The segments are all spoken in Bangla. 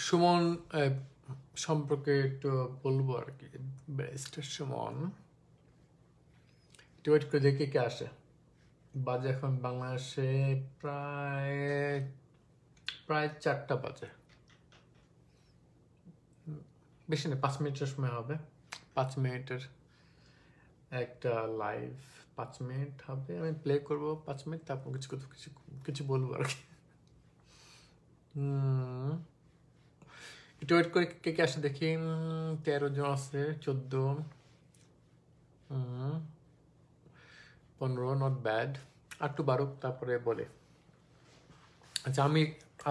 সুমন সম্পর্কে একটু বলবো আর কি। ব্যারিস্টার সুমন, একটু ওয়েট করে দেখি কে আসে। বাজে এখন বাংলাদেশে প্রায় 4টা বাজে, বেশি না, 5 মিনিটের সময় হবে। 5 মিনিটের একটা লাইভ, 5 মিনিট হবে, আমি প্লে করবো 5 মিনিট, তারপর কিছু বলবো আর কি। একটু ওয়েট করে কে কে আসে দেখি। 13 জন আছে, 14, 15, নট ব্যাড। আর একটু বাড়ুক তারপরে বলে। আচ্ছা, আমি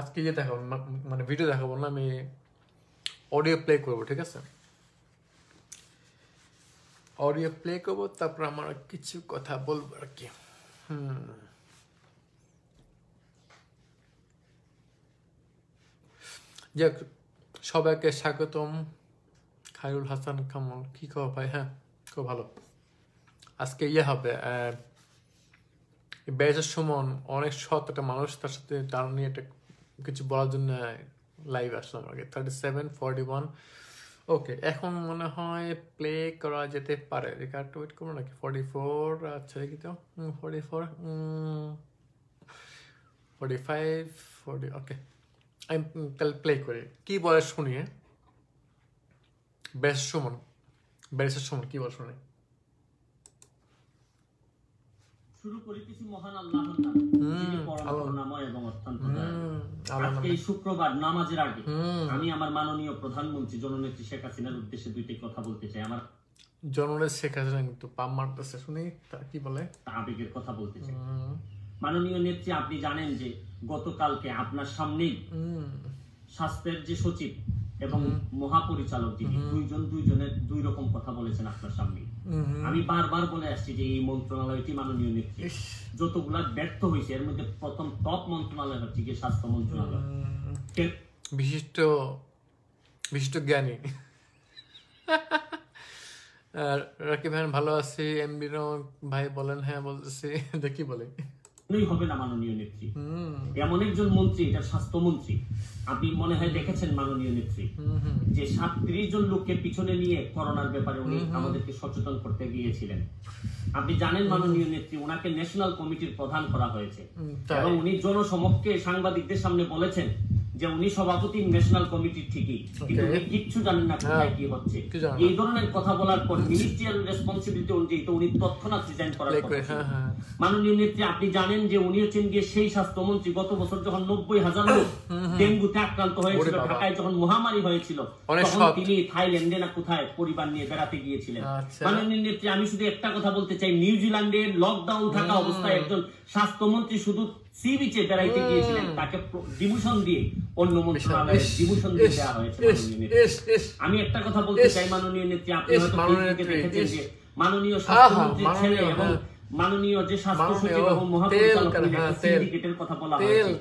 আজকে যে দেখাবো, মানে ভিডিও দেখাবো না, আমি অডিও প্লে করবো, ঠিক আছে? অডিও প্লে করবো, তারপর আমার কিছু কথা বলবো আর কি। যাক, সবাইকে স্বাগতম। খায়রুল হাসান কামল, কি খবর ভাই? হ্যাঁ, খুব ভালো। আজকে হবে ব্যারিস্টার সুমন, অনেক সৎ একটা মানুষ, তার সাথে তার নিয়ে একটা কিছু বলার জন্য লাইভ আসলাম আর কি। 37-41, ওকে। এখন মনে হয় প্লে করা যেতে পারে। একটু ওয়েট করবো নাকি? 44, আচ্ছা দেখি তো। 44, 45, 40, ওকে। আমি তাহলে প্লে করি, কি বলে শুনি। ব্যারিস্টার সুমন কি বলে শুনি। শুরু করিতেছি মহান আল্লাহর নামে, যিনি পরম করুণাময় এবং অত্যন্ত দয়ালু। আজকে এই শুক্রবার নামাজের আগে আমি আমার মাননীয় প্রধানমন্ত্রী জননেত্রী শেখ হাসিনার উদ্দেশ্যে দুইটি কথা বলতে চাই। আমার জননেত্রী শেখ হাসিনা কিন্তু পাম মারতেছে, শুনি কি বলে। আবেগের কথা বলতে চাই। মাননীয় নেত্রী, আপনি জানেন যে গতকালকে আপনার সামনেই স্বাস্থ্যের যে সচিব এবং মহাপরিচালক যিনি দুইজনের দুই রকম কথা বলেছেন আপনার সামনে। আমি বারবার বলে আসছি যে এই মন্ত্রণালয়টি মাননীয় নেত্রী যতগুলা ব্যর্থ হয়েছে, এর মধ্যে প্রথম টপ মন্ত্রণালয় হচ্ছে গিয়ে স্বাস্থ্য মন্ত্রণালয়। বিশিষ্ট জ্ঞানী রাকিব ভাই, ভালো আছি। এমবি ভাই বলেন। হ্যাঁ বলতেছি, দেখি বলে হবে না মাননীয় নেত্রী। এমন একজন মন্ত্রী, এটা স্বাস্থ্যমন্ত্রী, আপনি মনে হয় দেখেছেন মাননীয় নেত্রী, যে 37 জন লোককে পিছনে নিয়ে করোনার ব্যাপারে উনি আমাদেরকে সচেতন করতে গিয়েছিলেন। আপনি জানেন মাননীয় নেত্রী, ওনাকে ন্যাশনাল কমিটির প্রধান করা হয়েছে এবং উনি জনসমক্ষে সাংবাদিকদের সামনে বলেছেন যে উনি সভাপতি ন্যাশনাল কমিটির ঠিকই, কিন্তু উনি কিচ্ছু জানেন না কোথায় কি হচ্ছে। এই ধরনের কথা বলার পর মিনিস্ট্রিয়াল রেসপন্সিবিলিটি অনুযায়ী তো উনি তৎক্ষণাৎ রিজাইন করার কথা। মাননীয় নেত্রী, আপনি জানেন যে উনি হচ্ছেন গিয়ে সেই স্বাস্থ্যমন্ত্রী গত বছর যখন 90,000 লোক ডেঙ্গুতে আক্রান্ত হয়েছিল, ঢাকায় যখন মহামারী হয়েছিল, তখন তিনি থাইল্যান্ডে না কোথায় পরিবার নিয়ে বেড়াতে গিয়েছিলেন। মাননীয় নেত্রী, আমি শুধু একটা কথা বলতে চাই, নিউজিল্যান্ডের লকডাউন থাকা অবস্থায় একজন স্বাস্থ্যমন্ত্রী শুধু সি বিচে বেড়াইতে গিয়েছিলেন, তাকে ডিমোশন দিয়ে অন্য মন্ত্রণালয়ে ডিমোশন দিয়ে দেওয়া হয়েছে। আমি একটা কথা বলতে চাই মাননীয় নেত্রী, আপনি হয়তো দেখেছেন যে মাননীয় স্বাস্থ্যমন্ত্রীর ছেলে এবং মাননীয় যে স্বাস্থ্য সচিব এবং মহাপরিচালকের সিন্ডিকেটের কথা বলা হয়েছে,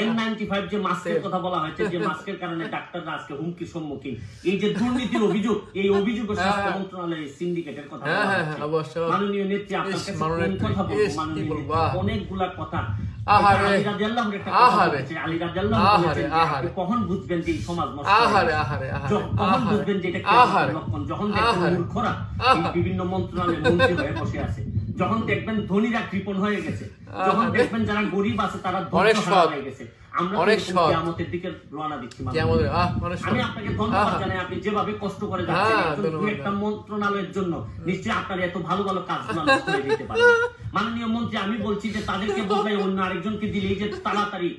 N95 যে মাস্কের কথা বলা হয়েছে, যে মাস্কের কারণে ডাক্তাররা আজকে হুমকির সম্মুখীন, এই যে দুর্নীতির অভিযোগ, এই অভিযোগ স্বাস্থ্য মন্ত্রণালয়ের সিন্ডিকেটের কথা বলা হয়েছে। মাননীয় নেত্রী, আপনার কাছে কোন কথা বলবো মাননীয় নেত্রী, অনেকগুলা কথা। কখন বুঝবেন যে সমাজ নষ্ট, কখন বুঝবেন যে এটা লক্ষণ, যখন দেখবেন মূর্খরা বিভিন্ন মন্ত্রণালয়ের মন্ত্রী হয়ে বসে আছে, যখন দেখবেন ধনীরা কৃপণ হয়ে গেছে, যখন দেখবেন যারা গরিব আছে তারা ধ্বংস হয়ে গেছে। আমরা কিয়ামতের দিকে রওনা দিচ্ছি। আমি আপনাকে ধন্যবাদ জানাই, আপনি যেভাবে কষ্ট করে যাচ্ছেন একটা মন্ত্রণালয়ের জন্য। নিশ্চয়ই আপনার এত ভালো ভালো কাজগুলো করে দিতে পারেন। মাননীয় মন্ত্রী, আমি বলছি যে তাদেরকে বদলাই অন্য আরেকজনকে দিলে এই যে তাড়াতাড়ি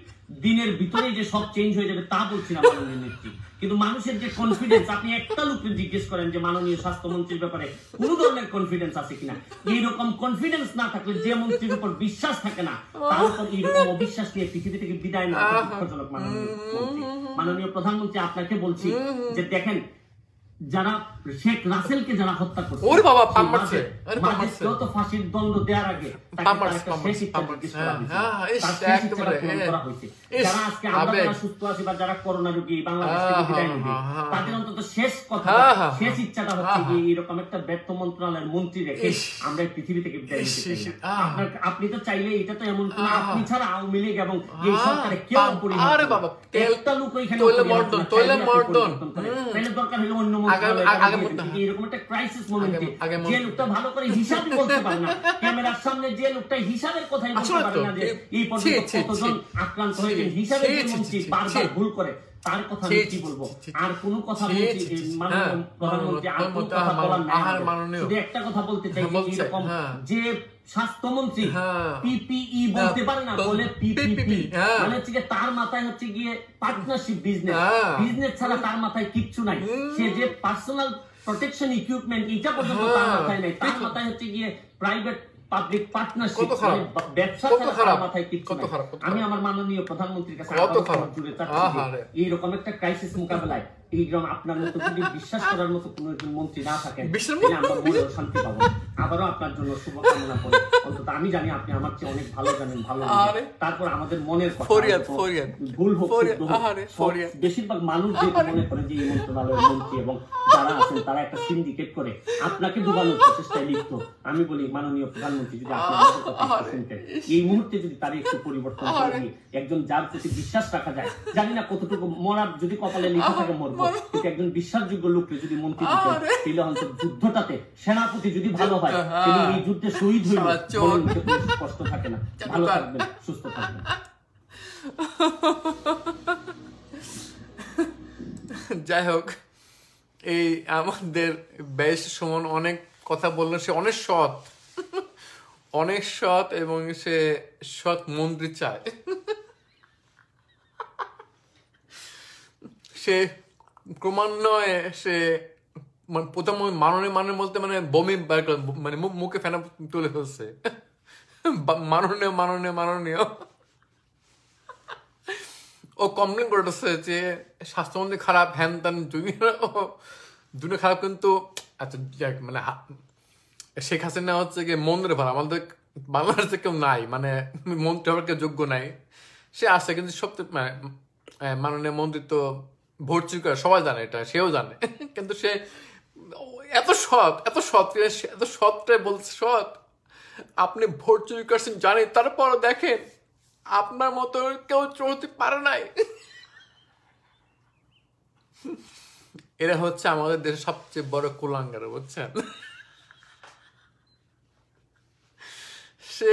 দিনের ভিতরেই যে সব চেঞ্জ হয়ে যাবে তা বলছি না মাননীয় নেত্রী, কিন্তু মানুষের যে কনফিডেন্স, আপনি একটা লোককে জিজ্ঞেস করেন যে মাননীয় স্বাস্থ্যমন্ত্রীর ব্যাপারে কোন ধরনের কনফিডেন্স আছে কিনা। এইরকম কনফিডেন্স না থাকলে, যে মন্ত্রীর উপর বিশ্বাস থাকে না, তার উপর এইরকম অবিশ্বাস নিয়ে পৃথিবী থেকে বিদায় নেওয়া দুঃখজনক। মাননীয় প্রধানমন্ত্রী, আপনাকে বলছি যে দেখেন, যারা শেখ রাসেলকে যারা হত্যা করছে, ওরে বাবা সেই পাম মারছে, আরে পাম মারছে, মাজেদকেও তো ফাঁসির দণ্ড দেওয়ার আগে তাকে পাম তার মারছে, একটা পাম শেষ মারছে, ইচ্ছা পাম জিজ্ঞেস মারছে, করা হয়েছে। ইস, তার শেষ ইচ্ছাটা একেবারে, পূরণ করা হয়েছে। ইস, যারা আজকে আমরা আবেগ, যারা সুস্থ আছি বা যারা করোনা রোগী বাংলাদেশ থেকে বিদায় নেবে, তাদের অন্তত শেষ কথা, শেষ ইচ্ছাটা হচ্ছে যে এরকম একটা ব্যর্থ মন্ত্রণালয়ের মন্ত্রী রেখে আমরা এই পৃথিবী থেকে বিদায় নিতে চাই না। আপনি তো চাইলে, এটা তো এমন কোন আপনি ছাড়া আওয়ামী লীগ এবং এই সরকারে কেউ পরিবর্তন, আরে বাবা, একটা লোক ওইখানে তৈলে মর্দন, তৈলে মর্দন, তাহলে দরকার হলো অন্য মন্ত্রণালয়, এরকম একটা ক্রাইসিস মোমেন্টে যে লোকটা ভালো করে হিসাব বলতে পারে না, ক্যামেরার সামনে যে লোকটা হিসাবের কথাই বলতে পারে না, যে এই পর্যন্ত কতজন আক্রান্ত হয়েছেন, হিসাবের মন্ত্রী বারবার ভুল করে, তার কথা আমি কি বলবো? আর কোন কথা বলছি মাননীয় প্রধানমন্ত্রী, আর কোন কথা বলার নাই, শুধু একটা কথা বলতে চাই, এরকম যে স্বাস্থ্যমন্ত্রী পিপিই বলতে পারে না, বলে পিপিপি, মানে হচ্ছে যে তার মাথায় হচ্ছে গিয়ে পার্টনারশিপ বিজনেস, বিজনেস ছাড়া তার মাথায় কিচ্ছু নাই। সে যে পার্সোনাল প্রোটেকশন ইকুইপমেন্ট এটা পর্যন্ত তার মাথায় নাই, তার মাথায় হচ্ছে গিয়ে প্রাইভেট পাবলিক পার্টনারশিপ, ব্যবসা ছাড়া তার মাথায় কিচ্ছু নাই। আমি আমার মাননীয় প্রধানমন্ত্রীর কাছে জুড়ে চাচ্ছি এইরকম একটা ক্রাইসিস মোকাবেলায় এইরকম আপনার মতো যদি বিশ্বাস করার মতো কোন একজন মন্ত্রী না থাকেন, আমরা মনে শান্তি পাবো। আবারও আপনার জন্য শুভকামনা করি। অন্তত আমি জানি আপনি আমার চেয়ে অনেক ভালো জানেন, ভালো তারপর আমাদের মনের কথা ভুল হোক, বেশিরভাগ মানুষ যে মনে করে যে এই মন্ত্রণালয়ের মন্ত্রী এবং যারা আছেন তারা একটা সিন্ডিকেট করে আপনাকে ডুবানোর প্রচেষ্টায় লিপ্ত। আমি বলি মাননীয় প্রধানমন্ত্রী, যদি আপনি আমাদের কথা শুনতেন, এই মুহূর্তে যদি তার একটু পরিবর্তন করে দিয়ে একজন যার প্রতি বিশ্বাস রাখা যায়, জানি না কতটুকু মরার যদি কপালে লেখা থাকে মরবো, কিন্তু একজন বিশ্বাসযোগ্য লোককে যদি মন্ত্রী দিতেন, তাহলে হয়তো যুদ্ধটাতে সেনাপতি যদি ভালো হয়, তাহলে এই যুদ্ধে শহীদ হইল কষ্ট থাকে না। ভালো থাকবেন, সুস্থ থাকবেন। যাই হোক, এই আমাদের বেশ সুমন অনেক কথা বললো, সে অনেক সৎ, অনেক সৎ, এবং সে সৎ মন্ত্রী চায়। সে ক্রমান্বয়ে সে প্রথম মাননীয় বলতে মানে বমি মানে মুখে ফেনা তুলে ফেলছে, মাননীয় ও কমপ্লেন করতেছে যে স্বাস্থ্যমন্ত্রী খারাপ, হ্যান ত্যান, দুনিয়া খারাপ, কিন্তু আচ্ছা মানে শেখ হাসিনা হচ্ছে গিয়ে মন্ত্রী ভালো, আমাদের বাংলাদেশে কেউ নাই, মানে মন্ত্রী হওয়ার কেউ যোগ্য নাই, সে আসে, কিন্তু সবচেয়ে মাননীয় মন্ত্রী তো ভোট চুরি করে, সবাই জানে এটা, সেও জানে, কিন্তু সে এত সৎটাই বলছে, সৎ আপনি ভোট চুরি করছেন জানি, তারপর দেখেন আপনার মতো কেউ চলতে পারে নাই। এরা হচ্ছে আমাদের দেশের সবচেয়ে বড় কুলাঙ্গার, বুঝছেন? সে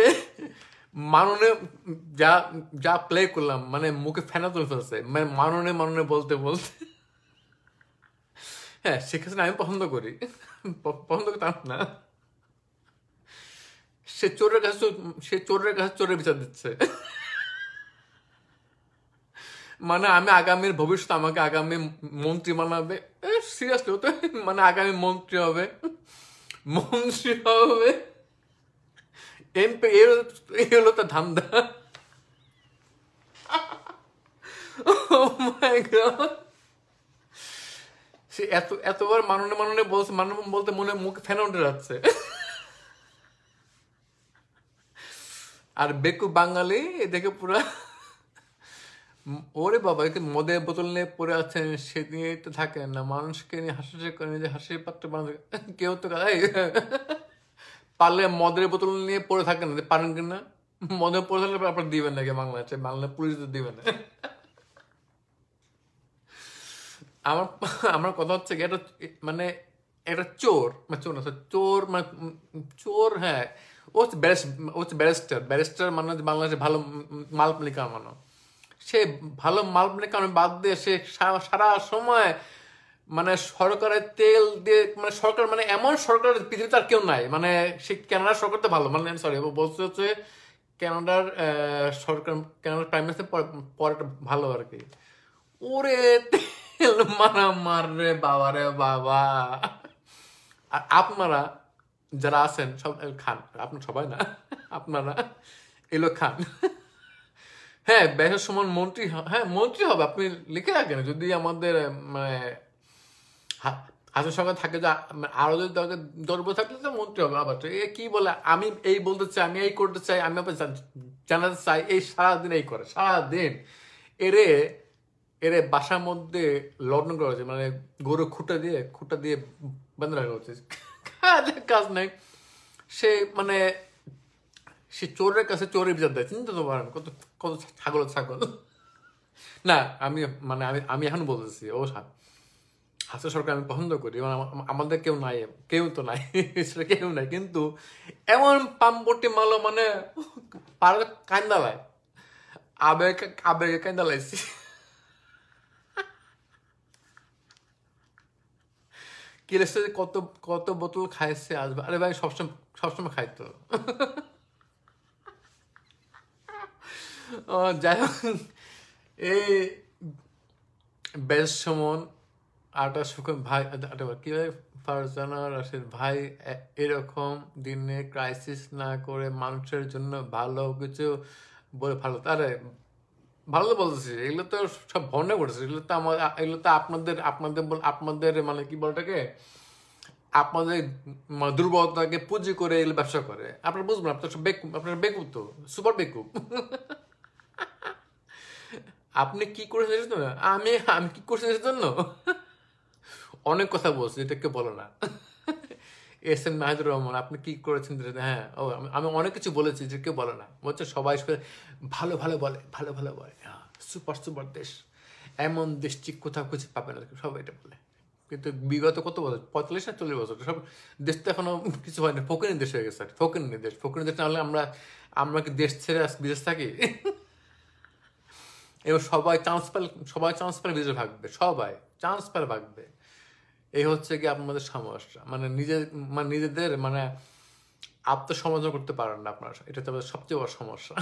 মাননীয় যা প্লে করলাম, মানে মুখে ফেনা তুলে ফেলছে, মানে মাননীয় বলতে বলতে। হ্যাঁ, শেখ হাসিনা আমি পছন্দ করি, পছন্দ করতাম না, সে চোরের কাছে চোরের বিচার দিচ্ছে। মানে আমি আগামীর ভবিষ্যৎ, আমাকে আগামী মন্ত্রী বানাবে, সিরিয়াসলি, তো মানে আগামী মন্ত্রী হবে এমপি, এই হলো তার ধান্দা। Oh my God! সে এতবার মাননীয় বলছে, বলতে মনে মুখে ফেনা উঠে যাচ্ছে। আর বেকু বাঙালি দেখে পুরা, ওরে বাবা, মদের বোতল নিয়ে পড়ে আছেন, সে নিয়ে তো থাকেন না, মানুষকে নিয়ে হাসি করে, নিজে হাসির পাত্র বানাতে কেউ তো পারলে মদের বোতল নিয়ে পড়ে থাকেন না, পারেন কিনা? মদের পড়ে থাকলে আপনার দিবেন নাকি বাংলাদেশে? বাংলা পুলিশ তো দিবে না। আমার কথা হচ্ছে এটা মানে একটা চোর মানে চোর, হ্যাঁ, ও হচ্ছে ব্যারিস্টার মানে বাংলাদেশে ভালো মালপানি কামানো, সে ভালো মালপানি কামানো বাদ দিয়ে সে সারা সময় মানে সরকারের তেল দিয়ে, মানে সরকার, মানে এমন সরকার পৃথিবীতে আর কেউ নাই, মানে সে কানাডার সরকার তো ভালো, মানে সরি বলতে হচ্ছে কানাডার সরকার, কানাডার প্রাইম মিনিস্টার পরে ভালো আর কি। ওরে তেল মার রে বাবা রে বাবা। আর আপনারা যারা আছেন সব খান, আপনার সবাই না, আপনারা এলো খান। হ্যাঁ, বেশের সমান মন্ত্রী, হ্যাঁ মন্ত্রী হবে, আপনি লিখে রাখেন, যদি আমাদের মানে হাসির সরকার থাকে যে আরো যদি দর্ব থাকলে তো মন্ত্রী হবে আবার এ কি বলে আমি এই বলতে চাই আমি এই করতে চাই আমি আবার জানাতে চাই এই সারাদিন এই করে সারাদিন এরে এরে বাসার মধ্যে লগ্ন করা হচ্ছে মানে গরু খুঁটা দিয়ে বেঁধে রাখা হচ্ছে কাজ নাই সে মানে সে চোরের কাছে চোরের বিচার দেয় চিন্তা তো পারেন কত কত ছাগল না আমি মানে আমি এখন বলতেছি ও হাসিনা সরকার আমি পছন্দ করি আমাদের কেউ তো নাই সেটা কেউ নাই কিন্তু এমন পাম্পটি মালো মানে পাড়াতে কান্দালায় আবেগে কান্দালাইছি কিলেসে কত কত বোতল খাইছে আসবে আরে ভাই সবসময় খাইতো যাই হোক এই বেশ সমন আটা সুখন ভাই কি ভাই ফারজানা রাশিদ ভাই এরকম দিনে ক্রাইসিস না করে মানুষের জন্য ভালো কিছু বলে ভালো আরে ভালো তো বলতেছি এগুলো তো সব ভর্ণা করতেছে এগুলো তো আপনাদের মানে কি বলটাকে আপনাদের দুর্বলতাকে পুঁজি করে এগুলো ব্যবসা করে আপনারা বুঝবেন আপনার বেকুব তো সুপার বেকুব আপনি কি করেছেন আমি কি করছি এর জন্য অনেক কথা বলছি এটা কেউ বলো না এস এম মাহিদুর রহমান আপনি কি করেছেন হ্যাঁ ও আমি অনেক কিছু বলেছি যে কেউ বলে না বলছে সবাই ভালো বলে সুপার দেশ এমন দেশ ঠিক কোথাও খুঁজে পাবে না সবাই এটা বলে কিন্তু বিগত কত বছর 45 না 40 বছর সব দেশ তো এখনো কিছু হয়নি ফকিরের দেশ হয়ে গেছে ফকিরের দেশ না হলে আমরা কি দেশ ছেড়ে বিদেশ থাকি এবার সবাই চান্স পেলে বিদেশে ভাগবে সবাই চান্স পেলে ভাগবে এই হচ্ছে কি আপনাদের সমস্যা মানে নিজেদের মানে আত্মসমালোচনা করতে পারেন না আপনারা এটা তো সবচেয়ে বড় সমস্যা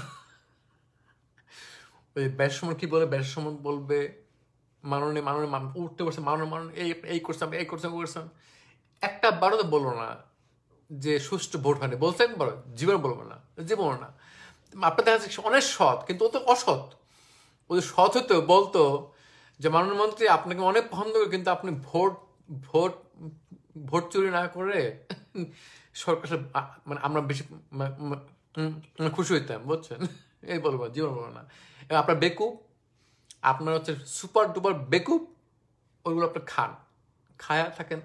ওই বেশ সময় কি বলে বেশ সময় বলবে মাননীয় উঠতে পারছে এই করছেন একটা বারো তো বলবো না যে সুষ্ঠু ভোট হয়নি বলছে একবার জীবন বলবো না আপনার দেখা যাচ্ছে অনেক সৎ কিন্তু ও তো অসৎ ও সৎ হতো বলতো যে মাননীয় মন্ত্রী আপনাকে অনেক পছন্দ করে কিন্তু আপনি ভোট চুরি না করে সরকার মানে আমরা বেশি খুশি হইতাম বুঝছেন এই বলবো জীবন বলবো না আপনার বেকুব আপনার হচ্ছে সুপার ডুপার বেকুব ওইগুলো আপনি খায়া থাকেন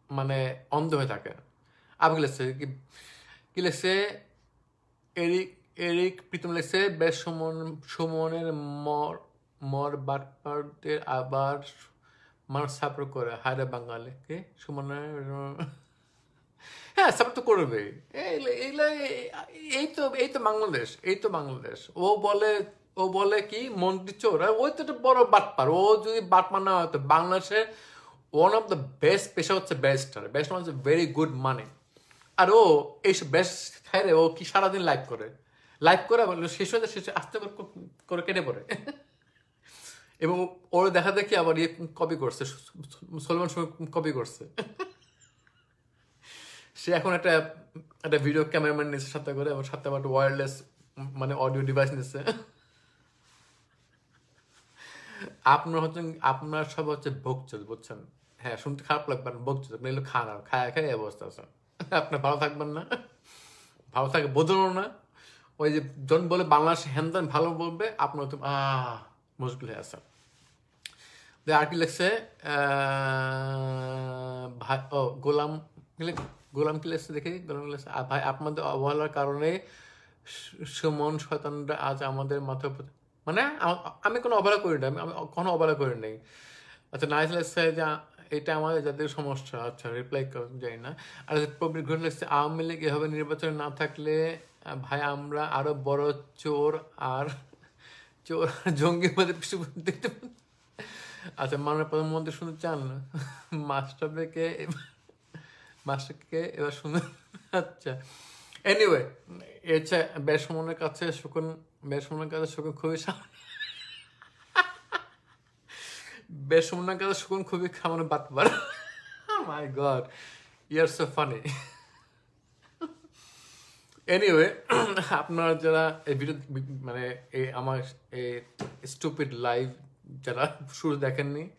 মানে অন্ধ হয়ে থাকেন আবার কি লেগছে এরিক প্রীতম লেগছে বেশ সুমনের মর বাটপারদের আবার মানুষ সাপোর্ট করে হায়রে বাঙালি কে সুমনের হ্যাঁ সাপোর্ট তো করবে এই তো বাংলাদেশ ও বলে কি মন্ত্রী চোর ওই তো একটা বড় বাটপার ও যদি বাটপার না হতো বাংলাদেশে ওয়ান অফ দ্য বেস্ট পেশা হচ্ছে ব্যারিস্টার হচ্ছে ভেরি গুড মানি আর ও এইসব বেস্ট খাইরে ও কি সারাদিন লাইভ করে শেষ হয়ে শেষে আস্তে করে কেটে পড়ে এবং ওর দেখা দেখি আবার কপি করছে সলমান কপি করছে সে এখন একটা ভিডিও ক্যামেরাম্যান নিচ্ছে সাথে করে এবং সাথে আবার ওয়্যারলেস মানে অডিও ডিভাইস নিচ্ছে আপনার সব হচ্ছে ভোগচল বুঝছেন হ্যাঁ শুনতে খারাপ লাগবে ভোগচল আপনি এগুলো খান আর খায় এই অবস্থা আছে আপনার ভালো থাকবেন না ভালো থাকে বোঝানো না ওই যে জন বলে বাংলাদেশ হ্যান ভালো বলবে আপনার তো মুশকিল হয়ে আছে আর কি লেখছে ভাই গোলাম কি লেখছে দেখি গোলাম লেখছে ভাই আপনাদের অবহেলার কারণে সুমন শয়তানরা আজ আমাদের মাথায় মানে আমি কোনো অবহেলা করি না আমি কোনো অবহেলা করি নাই আচ্ছা নাইস লেখছে যে এটা আমাদের জাতীয় সমস্যা আচ্ছা রিপ্লাই যাই না আর প্রবীর ঘটে লেখছে আওয়ামী লীগ এভাবে নির্বাচনে না থাকলে ভাই আমরা আরো বড় চোর আর জঙ্গিবাদের কিছু দেখতে পাই আচ্ছা মাননীয় প্রধানমন্ত্রী শুনতে চান মাস্টারকে এবার শুনে আচ্ছা এনিওয়ে এটা বেসমনের কাছে শকুন খুবই বেসমনের কাছে শকুন খুবই খামানো বাটবার my god you are so funny anyway আপনারা যারা এই ভিডিও মানে এই আমার এই স্টুপিড লাইভ যারা শুরু দেখেননি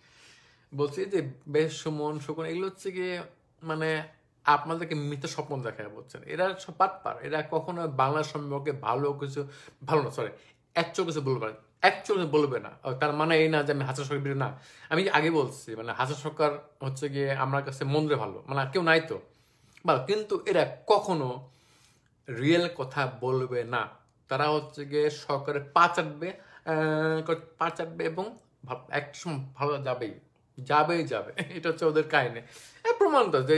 বলছি যে বেশ সুমন শকুন এগুলো হচ্ছে গিয়ে মানে আপনাদেরকে মিথ্যা স্বপ্ন দেখায় বলছেন, এরা সব বাটপার, এরা কখনো বাংলা সম্পর্কে ভালো কিছু, ভালো না সরি, অ্যাকচুয়াল কিছু বলবে না, অ্যাকচুয়াল বলবে না। তার মানে এই না যে আমি হাসান সরকার না, আমি আগে বলছি মানে হাসান সরকার হচ্ছে গিয়ে আমার কাছে মন্দিরে ভালো, মানে কেউ নাই তো ভালো, কিন্তু এরা কখনো রিয়েল কথা বলবে না। তারা হচ্ছে গিয়ে সরকারের পা চাটবে, পা চাটবে এবং একটা সময় ভালো যাবেই যাবেই যাবে। এটা হচ্ছে ওদের কাহিনী। প্রমাণ তো যে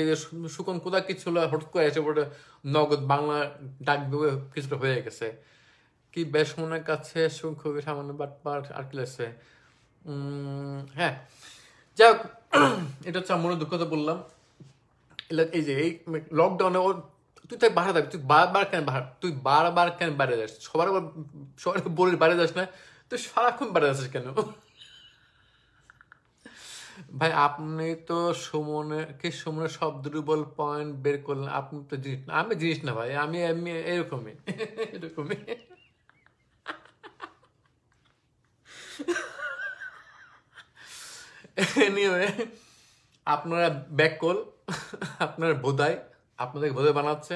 সুকন কোথা কি ছিল, হঠাৎ করে এসে পড়ে নগদ বাংলা ডাক দেবে কিছুটা হয়ে গেছে। কি বেশ মনের কাছে খুবই সামান্য বাটপার আর কি লাগছে। হ্যাঁ যাই হোক, এটা হচ্ছে আমার দুঃখ তো বললাম। এই যে এই লকডাউনে ও তুই তাই বাড়া থাকবি, তুই বারবার কেন বাইরে যাস, সবার বলির বাইরে যাস না, তুই সারাক্ষণ বাইরে যাচ্ছিস কেন? ভাই আপনি তো সুমনের সব দুর্বল পয়েন্ট বের করলেন, আপনি তো জিনিস না, আমি জিনিস না ভাই, আমি আমি এরকমই এরকমই। এনিওয়ে আপনারা ব্যাক কল, আপনার বোধাই আপনাদেরকে বোধাই বানাচ্ছে,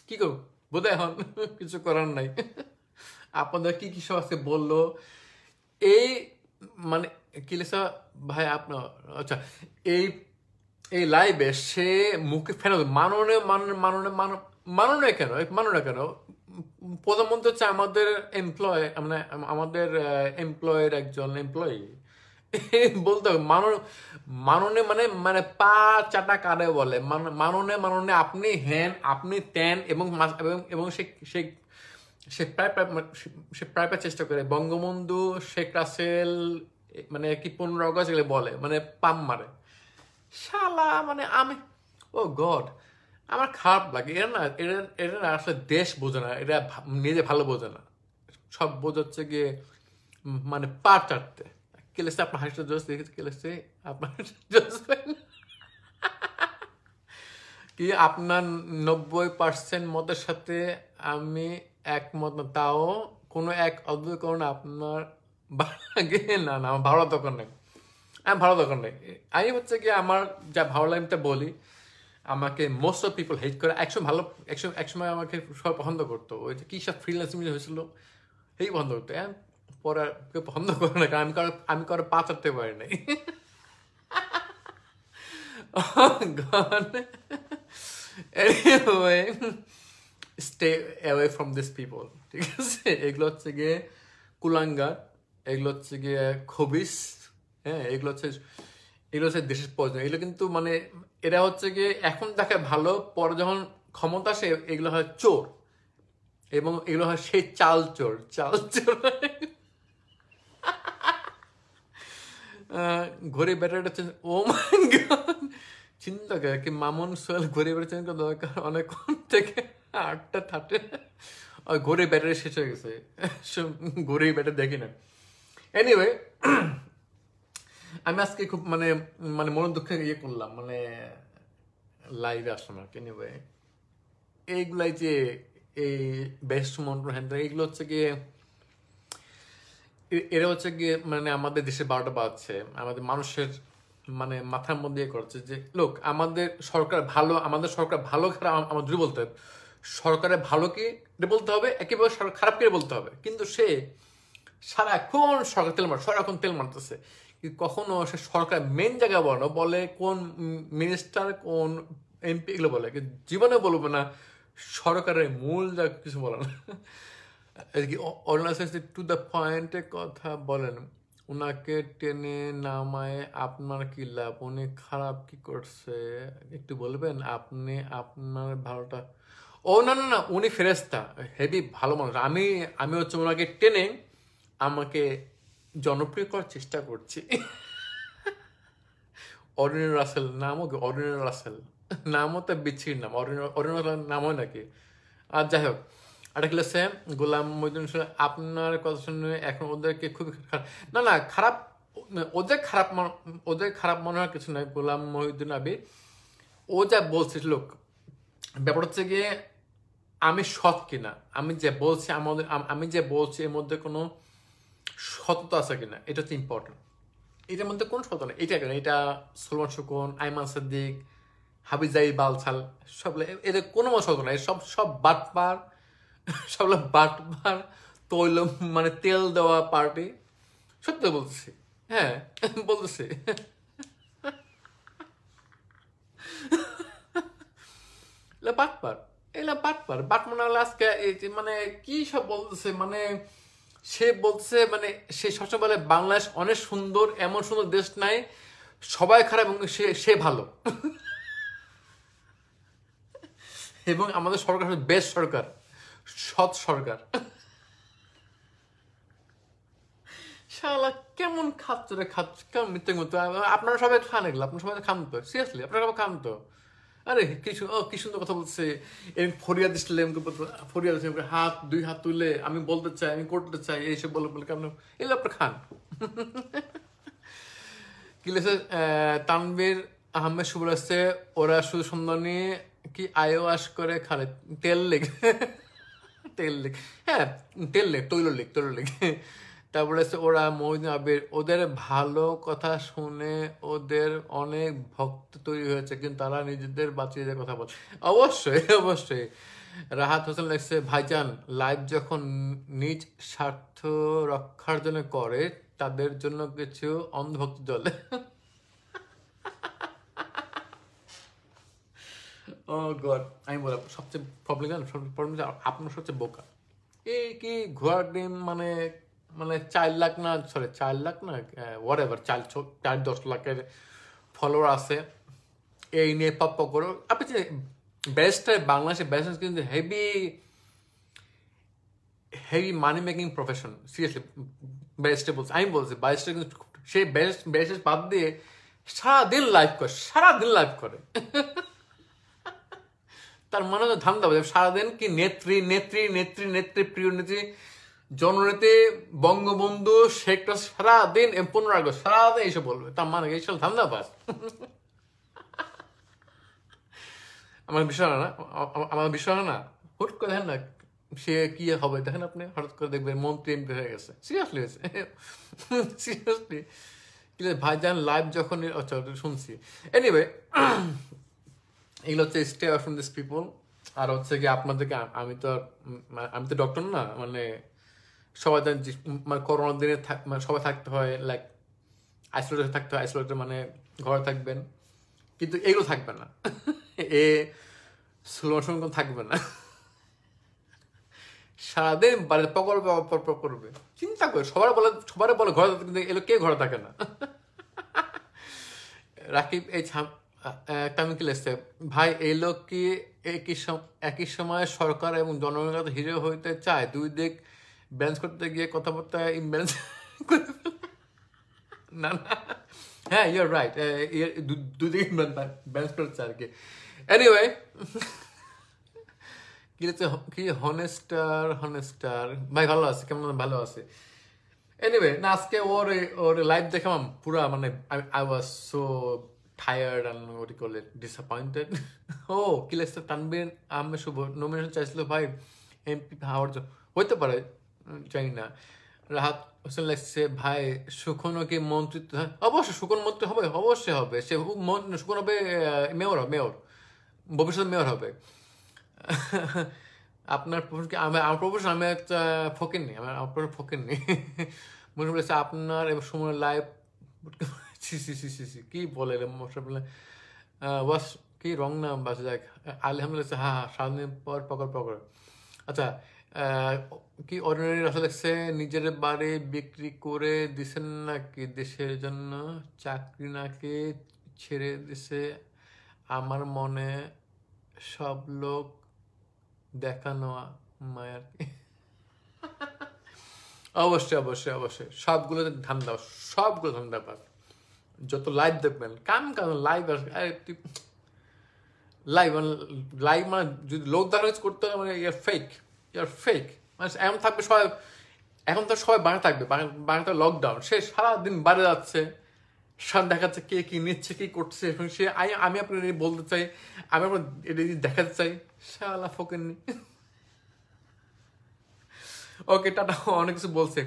কি করব বোধাই এখন কিছু করার নাই। আপনাদের কি কি সব আজকে বললো এই মানে কিলেসা ভাই আপনার, আচ্ছা এই এই লাইভে সে মুখে ফেনা মাননে মাননে মাননে মাননে কেন মাননে কেন? প্রধানমন্ত্রী হচ্ছে আমাদের এমপ্লয়, মানে আমাদের এমপ্লয়ের একজন এমপ্লয়ি, বলতে হবে মাননে মানে মানে পা চাটা কারে বলে, মাননে মাননে আপনি হ্যান আপনি তেন এবং এবং সে সে সে প্রায় সে প্রায় চেষ্টা করে বঙ্গবন্ধু শেখ রাসেল মানে কি 15 আগস্ট বলে, মানে পাম মারে শালা, মানে আমি ও গড আমার খারাপ লাগে। এরা না এরা না আসলে দেশ বোঝে না, এরা নিজে ভালো বোঝে না, সব বোঝাচ্ছে গিয়ে মানে পা চাটতে। কেলেছে আপনার হাসিটা জোস দেখেছে, কেলেছে আপনার জোস কি আপনার 90% মতের সাথে আমি একমত না, তাও কোনো এক অদ্ভুত কারণে আপনার ভালো লাগে না। না আমার ভালো দরকার নেই, আমি ভালো দরকার নেই, আমি হচ্ছে কি আমার যা ভালো লাগে তা বলি। আমাকে মোস্ট অফ পিপল হেট করে, একসময় আমাকে সবাই পছন্দ করতো, ওই যে কী সব ফ্রিল্যান্সিং হয়েছিল এই পছন্দ করতো, পরে কেউ পছন্দ করে না, কারণ আমি কারো পা চাটতে পারি নাই। Anyway, stay away from these people, ঠিক আছে? এগুলো হচ্ছে গিয়ে কুলাঙ্গার, এগুলো হচ্ছে গিয়ে খবিস, হ্যাঁ এগুলো হচ্ছে দেশের প্রয়োজন। এগুলো কিন্তু মানে এরা হচ্ছে গিয়ে এখন দেখে ভালো, পরে যখন ক্ষমতা আসে এগুলো হয় চোর, এবং এগুলো হয় সেই চাল চোর। ঘড়ি ব্যাটারিটা চেঞ্জ, ও মাই গড, চিন্তা করে কি মামুন সোহেল ঘড়ি ব্যাটারি চেঞ্জ করা দরকার অনেকক্ষণ থেকে 8:30 ওই ঘড়ির ব্যাটারি শেষ হয়ে গেছে, ঘড়ির ব্যাটারি দেখি না। এনিওয়ে আমি আজকে খুব মানে মানে মনের দুঃখে ইয়ে করলাম, মানে লাইভে আসলাম আর কি। এনিওয়ে এইগুলাই যে এই বেস্ট মন্ত্র হ্যান্ড এইগুলো হচ্ছে গিয়ে এরা হচ্ছে গিয়ে মানে আমাদের দেশে 12টা বাজছে, আমাদের মানুষের মানে মাথার মধ্যে করছে যে লোক আমাদের সরকার ভালো, আমাদের সরকার ভালো খারাপ আমাদের বলতে হবে, সরকারের ভালো কি বলতে হবে, একেবারে খারাপ কে বলতে হবে, কিন্তু সে সারাক্ষণ সরকার সারাক্ষণ তেল মারতেছে, কখনো সে সরকার মেন জায়গা বলে কোন মিনিস্টার কোন এমপি এগুলো বলে, জীবনে বলবো না সরকারের মূল যা কিছু বলে না। টু দ্য পয়েন্টে কথা বলেন, ওনাকে টেনে নামায় আপনার কি লাভ, উনি খারাপ কি করছে একটু বলবেন আপনি আপনার ভালোটা। ও না না না উনি ফেরেস্তা, হেভি ভালো মানুষ, আমি হচ্ছে ওনাকে টেনে আমাকে জনপ্রিয় করার চেষ্টা করছি। অরিজিনাল রাসেল নামও অরিজিনাল রাসেল নামও তো বিচ্ছির নাম, অরিজিনাল নামও নাকি। আর যাই হোক একটা ক্লাসে গোলাম মহিউদ্দিন, আপনার কথা শুনে এখন ওদেরকে খুবই খারাপ, না না খারাপ ওদের খারাপ মনে হয় কিছু নয়। গোলাম মহিউদ্দিন আবির ও যা বলছিস লোক, ব্যাপার হচ্ছে গিয়ে আমি সৎ কিনা, আমি যে বলছি এর মধ্যে কোনো সততা আছে কিনা, এটা হচ্ছে ইম্পর্টেন্ট। এটার মধ্যে কোন শত না, এটা কেন, এটা সলমান সুকন, আইমান সিদ্দিক, হাবিজাই বালছাল, সব এদের কোনো শত না, সব সব বাটপার, সবগুলো বাটপার, তৈল মানে তেল দেওয়া পার্টি। সত্যি বলতেছি, হ্যাঁ বলতেছি। বাটপার, এগুলা বাটপার, বাট মনে হলো আজকে মানে কি সব বলতেছে, মানে সে বলছে মানে সে সবসময় বলে বাংলাদেশ অনেক সুন্দর, এমন সুন্দর দেশ নাই, সবাই খারাপ এবং সে ভালো। এবং আমাদের সরকার হচ্ছে বেস্ট সরকার, সৎ সরকার। শালা কেমন খাচ্ছে রে, খাচ্ছে কেমন মিথ্যে মতো। আপনারা সবাই খান এগুলো, আপনারা সবাই খান তো, সিরিয়াসলি আপনারা সবাই খান তো। আরে কি সুন্দর কথা বলছে, এরকম ফরিয়াদ ইসলাম, ফরিয়াদ ইসলাম হাত দুই হাত তুলে আমি বলতে চাই, আমি করতে চাই, এইসব বলে বলে কেমন এগুলো আপনার খান। কি লেগেছে, তানভীর আহমেদ শুভ আসছে, ওরা শুধু সুন্দর নিয়ে কি আয়োয়াস করে খালে তেল লেগ, তেল লেগ, হ্যাঁ তেল লেগ, তৈল লেগ। তারপরে ওরা মহিদিন আবির, ওদের ভালো কথা শুনে ওদের অনেক ভক্ত তৈরি হয়েছে, কিন্তু তারা নিজেদের বাঁচিয়ে কথা বলে। অবশ্যই। রাহাত হোসেন লাগছে, ভাইজান লাইভ যখন নিজ স্বার্থ রক্ষার জন্য করে, তাদের জন্য কিছু অন্ধভক্ত জ্বলে। ও গড, আমি বললাম সবচেয়ে প্রবলেম আপনার সবচেয়ে বোকা। এই কি ঘোড়ার ডিম মানে 4 লাখ না, সরি 4 লাখ না, হোয়াট এভার, 4-10 লাখের ফলোয়ার আছে, এই নিয়ে পাপ্পা করো। আপনি যে ব্যারিস্টার, বাংলাদেশের ব্যারিস্টার কিন্তু হেভি মানি মেকিং প্রফেশন, সিরিয়াসলি। ব্যারিস্টার বলছে, আমি বলছি ব্যারিস্টার কিন্তু সে ব্যারিস্টার বাদ দিয়ে সারাদিন লাইভ করে। তার মনে হয় ধান্দা বাজে সারাদিন, কি নেত্রী প্রিয় নেত্রী জননেত্রী বঙ্গবন্ধু শেখ, সারাদিন 15 আগস্ট সারাদিন এইসব বলবে, তার মানে এইসব ধান্দা বাজ। আমার বিষয় না হুট করে দেখেন না সে কি হবে, দেখেন আপনি হঠাৎ করে দেখবেন মন্ত্রী এমপি হয়ে গেছে, সিরিয়াসলি হয়েছে, সিরিয়াসলি। ভাইজান লাইভ যখন শুনছি, এনিওয়ে এগুলো হচ্ছে স্টে ফ্রম দিস পিপল। আর হচ্ছে কি আপনাদেরকে আমি তো ডক্টর না, মানে সবাই মানে করোনার দিনে মানে সবাই থাকতে হয়, লাইক আইসোলেটেড থাকতে হয়, আইসোলেটেড মানে ঘরে থাকবেন, কিন্তু এগুলো থাকবে না, স্লো থাকবে না, সারাদিন বাড়িতে পকর করবে। চিন্তা করে সবার বলে ঘরে থাকতে, কিন্তু এগুলো কে ঘরে থাকে না। রাকিব একটা আমি কি লেগছে, ভাই এই লোক কি একই সময় সরকার এবং জনগণের কাছে হিরো হইতে চায়, দুই দিক ব্যালেন্স করতে গিয়ে কথাবার্তা ইমব্যালেন্স না, হ্যাঁ ইউর রাইট, দুই দিক ব্যালেন্স করতে চায় আর কি। এনিওয়ে কি হনেস্টার ভাই ভালো আছে, কেমন ভালো আছে। এনিওয়ে না, আজকে ওর লাইভ দেখলাম পুরা, মানে I was so tired and what do you call it, disappointed. কি লাগছে, তানভীর আহমেদ শুভ নমিনেশন চাইছিল ভাই এমপি হওয়ার জন্য, হইতে পারে জানি না। রাহাত হোসেন লাগছে, ভাই সুখনও কি মন্ত্রিত্ব, অবশ্যই সুখন মন্ত্রী হবে, অবশ্যই হবে, সে সুখন হবে মেয়র ভবিষ্যৎ মেয়র হবে। আপনার প্রফেশন কি, আমার প্রফেশন, আমি একটা ফকির নেই মনে বলেছে আপনার এবং সময় লাইভ কি বলে কি রং নাম বাসে যাক, আলহামদুলিল্লাহ, হ্যাঁ সারাদিন পর পকর। আচ্ছা, কি অর্ডিনারি রাসা লাগছে, নিজের বাড়ি বিক্রি করে দিছেন নাকি দেশের জন্য, চাকরি নাকি ছেড়ে দিছে, আমার মনে সব লোক দেখানো মায়ার। অবশ্যই সবগুলো ধান্দা পাস, যত লাইভ দেখবেন লাইভ মানে যদি লোক দ্বারা করতে হয়, মানে ইয়ার ফেক মানে এমন থাকবে সবাই, এখন তো সবাই বাংলা থাকবে, বাংলাতে লকডাউন, সে সারাদিন বাইরে যাচ্ছে, দেখাচ্ছে কে কি নিচ্ছে, কি করছে, এবং সে আমি আপনার বলতে চাই, আমি আপনার এটা দেখাতে চাই, শালা ফোকেননি। ওকে টাটা, অনেক কিছু বলছে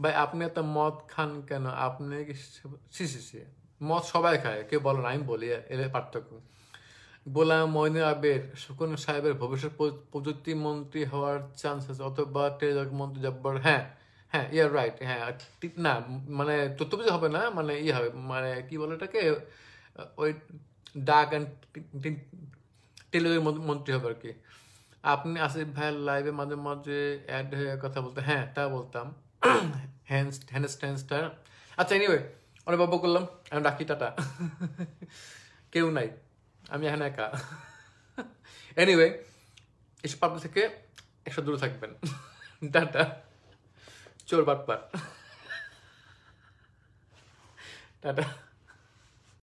ভাই আপনি এত মদ খান কেন? আপনি কি মদ সবাই খায়, কেউ বলেন, আমি বলি এর পার্থক্য। গোলাম মঈনুল আবের শকুন সাহেবের ভবিষ্যৎ প্রযুক্তি মন্ত্রী হওয়ার চান্স আছে, অথবা টেলিযোগাযোগ মন্ত্রী জব্বার। হ্যাঁ হ্যাঁ, ইয়ার রাইট। হ্যাঁ ঠিক না, মানে তথ্যপ্রযুক্তি হবে না, মানে হবে, মানে কি বলে এটাকে, ওই ডাক অ্যান্ড টেলিযোগাযোগ মন্ত্রী হবে আর কি। আপনি আসিফ ভাইয়ের লাইভে মাঝে মাঝে অ্যাড হয়ে কথা বলতে? হ্যাঁ তা বলতাম। হ্যান্ডস্ট্যান্ডসটা আচ্ছা, এনিওয়ে অনেক বাবু করলাম, আমি ডাকি, টাটা। কেউ নাই, আমি এখানে একা। এনিওয়ে এসব পাবল থেকে একটু দূরে থাকবেন। টাটা, চোর বাটপার, টাটা।